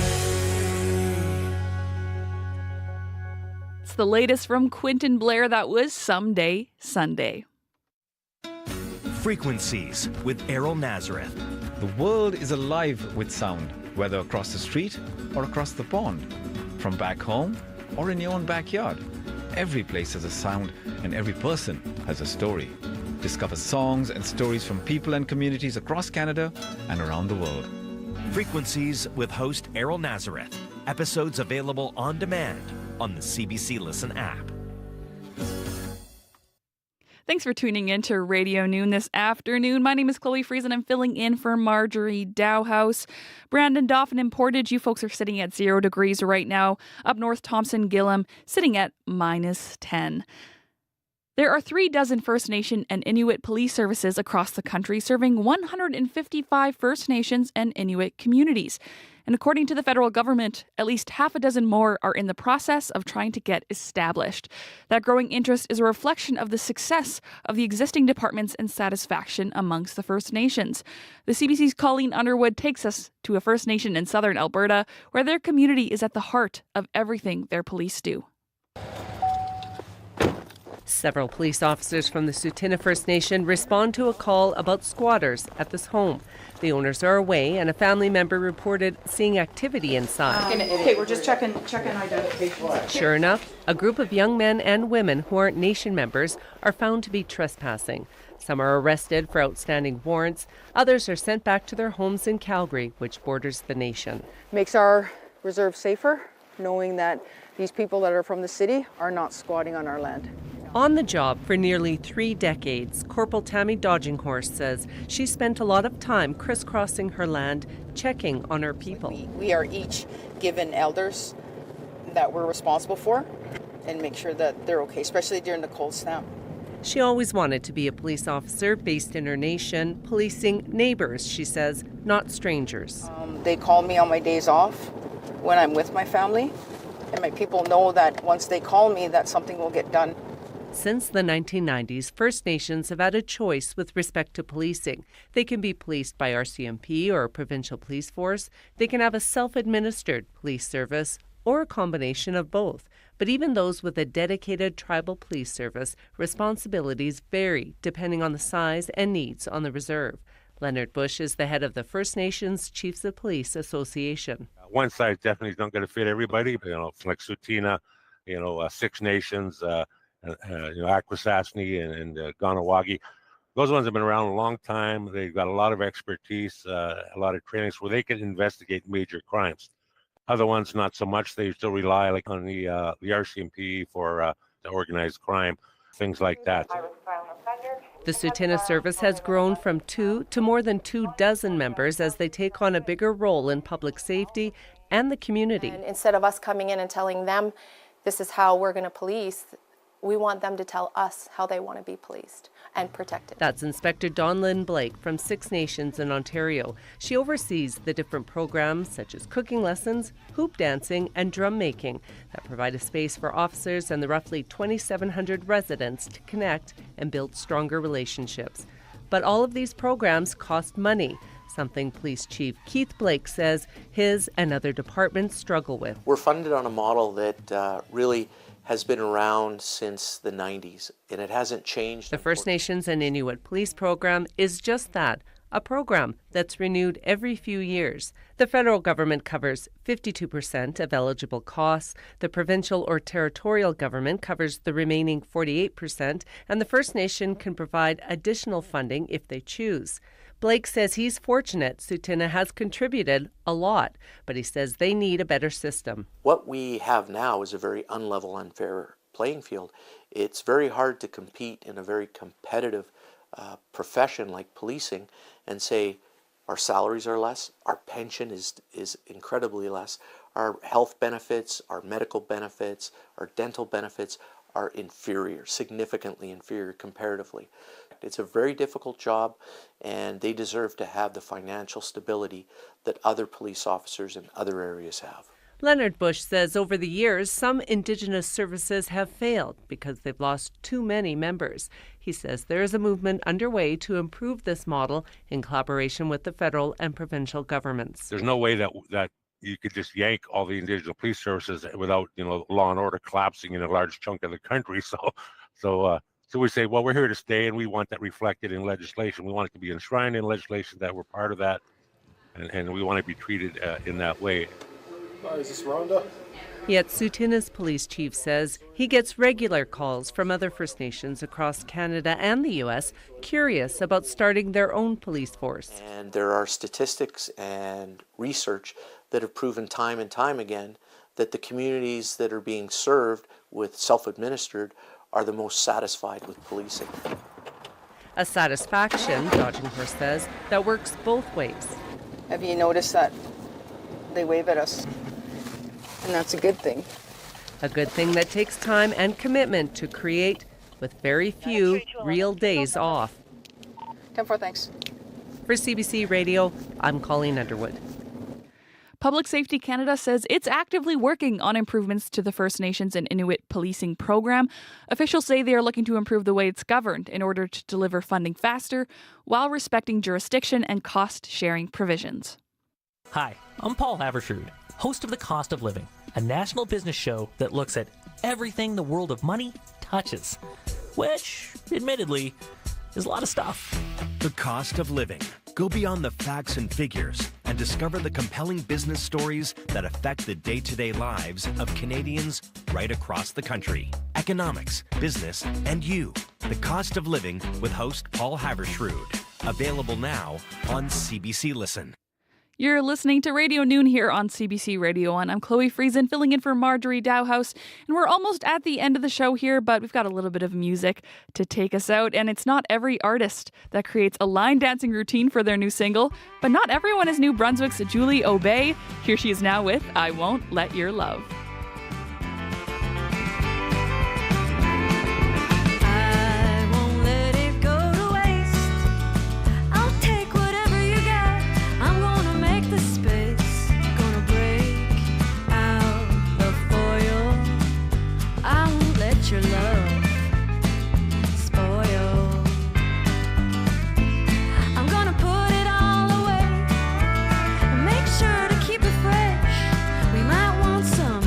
It's the latest from Quentin Blair. That was Someday Sunday. Frequencies with Errol Nazareth. The world is alive with sound, whether across the street or across the pond, from back home or in your own backyard. Every place has a sound and every person has a story. Discover songs and stories from people and communities across Canada and around the world. Frequencies with host Errol Nazareth. Episodes available on demand on the CBC Listen app. Thanks for tuning in to Radio Noon this afternoon. My name is Chloe Friesen. I'm filling in for Marjorie Dowhouse. Brandon, Dauphin, and Portage, you folks are sitting at 0 degrees right now. Up north, Thompson, Gillam, sitting at -10. There are 36 First Nation and Inuit police services across the country serving 155 First Nations and Inuit communities. And according to the federal government, at least half a dozen more are in the process of trying to get established. That growing interest is a reflection of the success of the existing departments and satisfaction amongst the First Nations. The CBC's Colleen Underwood takes us to a First Nation in southern Alberta, where their community is at the heart of everything their police do. Several police officers from the Tsuut'ina First Nation respond to a call about squatters at this home. The owners are away, and a family member reported seeing activity inside. Okay, we're just checking identification. Sure enough, a group of young men and women who aren't Nation members are found to be trespassing. Some are arrested for outstanding warrants. Others are sent back to their homes in Calgary, which borders the nation. Makes our reserve safer, knowing that these people that are from the city are not squatting on our land. On the job for nearly 3 decades, Corporal Tammy Dodginghorse says she spent a lot of time crisscrossing her land, checking on her people. We are each given elders that we're responsible for and make sure that they're okay, especially during the cold snap. She always wanted to be a police officer based in her nation, policing neighbors, she says, not strangers. They call me on my days off when I'm with my family, and my people know that once they call me that something will get done. Since the 1990s, First Nations have had a choice with respect to policing. They can be policed by RCMP or a provincial police force. They can have a self-administered police service, or a combination of both. But even those with a dedicated tribal police service, responsibilities vary depending on the size and needs on the reserve. Leonard Bush is the head of the First Nations Chiefs of Police Association. One size definitely is not going to fit everybody. Like Tsuut'ina, Six Nations, Akwesasne and Kahnawake. Those ones have been around a long time. They've got a lot of expertise, a lot of trainings where they can investigate major crimes. Other ones, not so much. They still rely on the RCMP for organized crime, things like that. The Tsuut'ina service has grown from 2 to more than 24 members as they take on a bigger role in public safety and the community. And instead of us coming in and telling them this is how we're going to police, we want them to tell us how they want to be policed and protected. That's Inspector Dawnlyn Blake from Six Nations in Ontario. She oversees the different programs such as cooking lessons, hoop dancing, and drum making that provide a space for officers and the roughly 2,700 residents to connect and build stronger relationships. But all of these programs cost money, something Police Chief Keith Blake says his and other departments struggle with. We're funded on a model that really has been around since the 90s, and it hasn't changed. The First Nations and Inuit Police Program is just that, a program that's renewed every few years. The federal government covers 52% of eligible costs, the provincial or territorial government covers the remaining 48%, and the First Nation can provide additional funding if they choose. Blake says he's fortunate Tsuut'ina has contributed a lot, but he says they need a better system. What we have now is a very unlevel, unfair playing field. It's very hard to compete in a very competitive profession like policing and say our salaries are less, our pension is incredibly less, our health benefits, our medical benefits, our dental benefits are inferior, significantly inferior comparatively. It's a very difficult job, and they deserve to have the financial stability that other police officers in other areas have. Leonard Bush says over the years, some Indigenous services have failed because they've lost too many members. He says there is a movement underway to improve this model in collaboration with the federal and provincial governments. There's no way that you could just yank all the Indigenous police services without, law and order collapsing in a large chunk of the country. So we say, well, we're here to stay, and we want that reflected in legislation. We want it to be enshrined in legislation that we're part of that, and we want to be treated in that way. Is this Rhonda? Yet Tsuut'ina's police chief says he gets regular calls from other First Nations across Canada and the U.S. curious about starting their own police force. And there are statistics and research that have proven time and time again that the communities that are being served with self-administered are the most satisfied with policing. A satisfaction, Dodging Horse says, that works both ways. Have you noticed that they wave at us? And that's a good thing. A good thing that takes time and commitment to create with very few real days off. 10-4, thanks. For CBC Radio, I'm Colleen Underwood. Public Safety Canada says it's actively working on improvements to the First Nations and Inuit policing program. Officials say they are looking to improve the way it's governed in order to deliver funding faster while respecting jurisdiction and cost-sharing provisions. Hi, I'm Paul Havershrud, host of The Cost of Living, a national business show that looks at everything the world of money touches, which, admittedly, is a lot of stuff. The Cost of Living. Go beyond the facts and figures and discover the compelling business stories that affect the day-to-day lives of Canadians right across the country. Economics, business, and you. The Cost of Living with host Paul Havershrud. Available now on CBC Listen. You're listening to Radio Noon here on CBC Radio 1. I'm Chloe Friesen, filling in for Marjorie Dowhouse. And we're almost at the end of the show here, but we've got a little bit of music to take us out. And it's not every artist that creates a line dancing routine for their new single, but not everyone is New Brunswick's Julie Obey. Here she is now with I Won't Let Your Love. Your love spoil. I'm gonna put it all away and make sure to keep it fresh. We might want some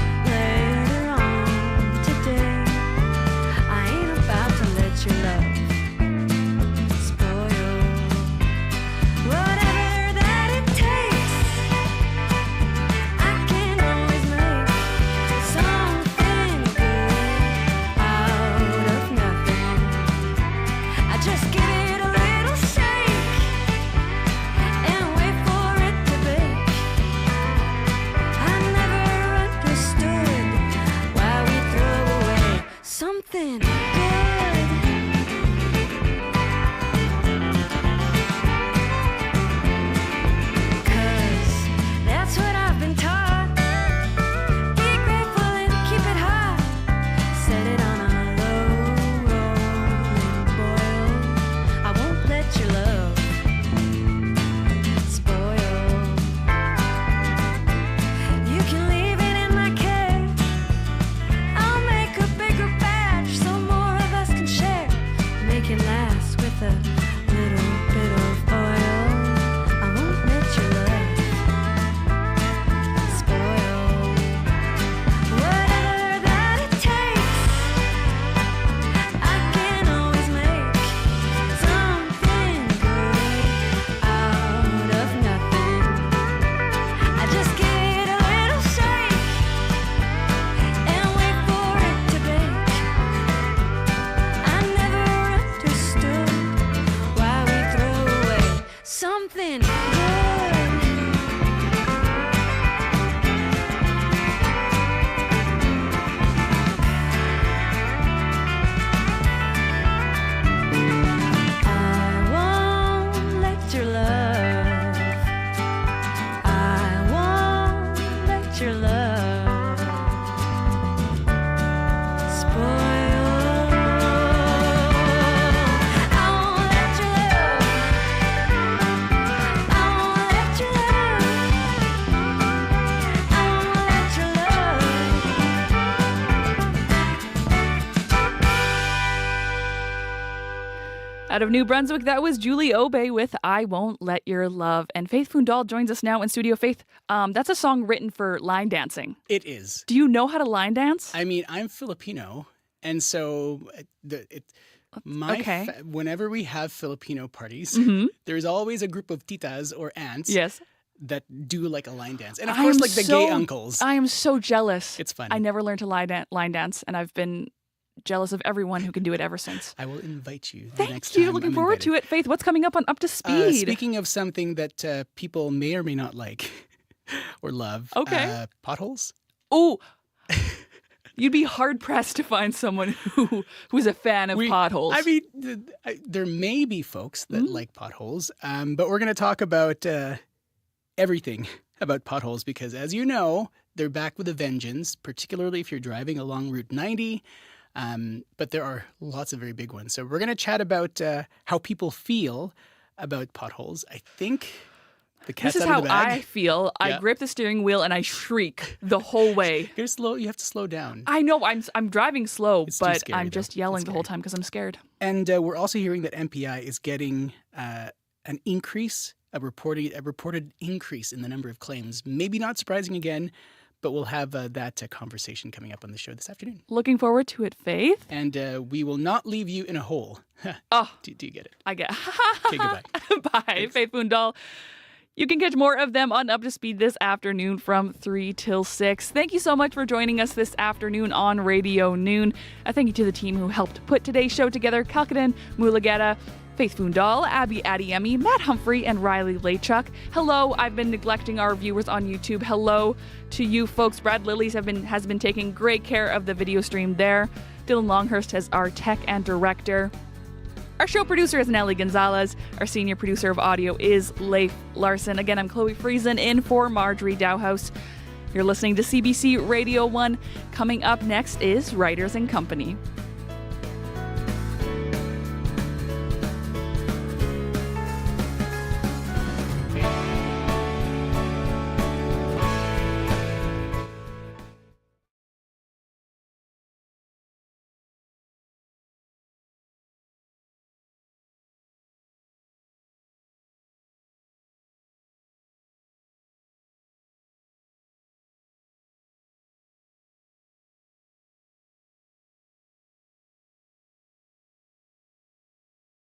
something good. 'Cause that's what I've been taught. Be grateful and keep it hot. Set it on a low rolling boil. I won't let your love spoil. You can leave it in my care. I'll make a bigger batch so more of us can share. Make it last with a little bit of oil. I won't let your love spoil. Whatever that it takes, I can always make something good out of nothing. I just give it a little shake and wait for it to bake. I never understood why we throw away something good. I won't let your love. I won't let your love spoil. I won't let your love. I won't let your love. I won't let your Out of New Brunswick, that was Julie Obey with I Won't Let Your Love. And Faith Fundal joins us now in studio. Faith, that's a song written for line dancing. It is. Do you know how to line dance? I mean, I'm Filipino, and so Okay. Whenever we have Filipino parties, Mhm. there's always a group of titas or aunts Yes. that do like a line dance. And of I course, am like the gay uncles. I am so jealous. It's fun. I never learned to line dance, and I've been jealous of everyone who can do it ever since. I will invite you the Thank next you. time. Looking I'm forward invited. to it. Faith, what's coming up on Up to Speed? Speaking of something that people may or may not like or love, Okay. potholes. Oh, you'd be hard pressed to find someone who's a fan of potholes. I mean, there may be folks that like potholes, but we're going to talk about everything about potholes because, as you know, they're back with a vengeance, particularly if you're driving along Route 90. But there are lots of very big ones. So we're going to chat about how people feel about potholes. I think the cat's This is out how of the bag. I feel. I Yeah. grip the steering wheel and I shriek the whole way. You have to slow down. I know I'm driving slow, It's too but scary, I'm though. just yelling the whole time because I'm scared. And we're also hearing that MPI is getting an increase, a reported increase in the number of claims. Maybe not surprising again, but we'll have that conversation coming up on the show this afternoon. Looking forward to it, Faith. And we will not leave you in a hole. Oh, do you get it? I get. Okay, goodbye. Bye, Faith Fundal. You can catch more of them on Up to Speed this afternoon from 3 till 6. Thank you so much for joining us this afternoon on Radio Noon. A thank you to the team who helped put today's show together: Kalkadan Mulageta, Faith Fundal, Abby Adiemi, Matt Humphrey, and Riley Laychuk. Hello, I've been neglecting our viewers on YouTube. Hello to you folks. Brad Lillies has been taking great care of the video stream there. Dylan Longhurst as our tech and director. Our show producer is Nellie Gonzalez. Our senior producer of audio is Leif Larson. Again, I'm Chloe Friesen in for Marjorie Dowhouse. You're listening to CBC Radio 1. Coming up next is Writers and Company.